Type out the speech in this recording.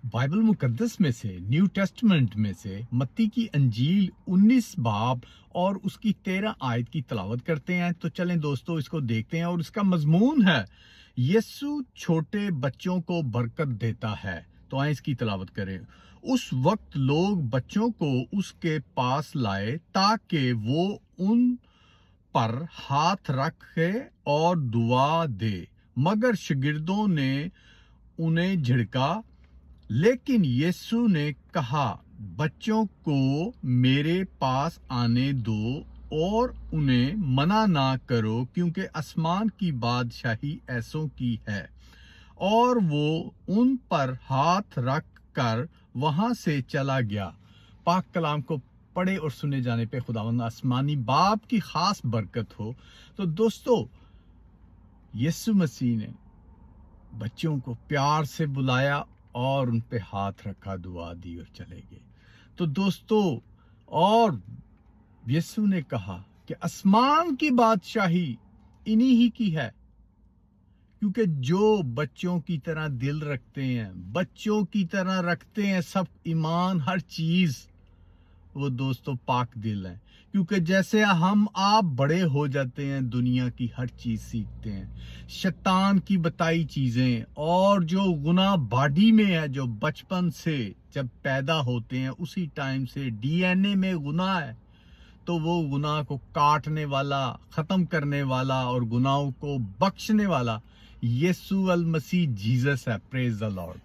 Bible मुकद्दस में से new testament में से मत्ती की अंजील 19 बाब और उसकी 13 आयत की तलावत करते हैं। तो चलें दोस्तों इसको देखते हैं और इसका मजमून है यीशु छोटे बच्चों को बरकत देता है। तो आए इसकी तलावत करें। उस वक्त लोग बच्चों को उसके पास लाए ताकि वो उन पर हाथ रखे और दुआ दे, मगर शागिर्दों ने उन्हें झिड़का। लेकिन यीशु ने कहा, बच्चों को मेरे पास आने दो और उन्हें मना ना करो, क्योंकि आसमान की बादशाही ऐसों की है। और वो उन पर हाथ रख कर वहां से चला गया। पाक कलाम को पढ़े और सुने जाने पे खुदावंद आसमानी बाप की खास बरकत हो। तो दोस्तों, यीशु मसीह ने बच्चों को प्यार से बुलाया और उन पे हाथ रखा, दुआ दी और चले गए। तो दोस्तों, और यीशु ने कहा कि आसमान की बादशाही इन्हीं ही की है, क्योंकि जो बच्चों की तरह दिल रखते हैं, बच्चों की तरह रखते हैं सब ईमान, हर चीज, वो दोस्तों पाक दिल है। क्योंकि जैसे हम आप बड़े हो जाते हैं, दुनिया की हर चीज सीखते हैं, शैतान की बताई चीजें, और जो गुनाह बॉडी में है, जो बचपन से जब पैदा होते हैं उसी टाइम से डीएनए में गुनाह है, तो वो गुनाह को काटने वाला, खत्म करने वाला और गुनाहों को बख्शने वाला यीशु अल मसीह जीसस है। Praise the Lord.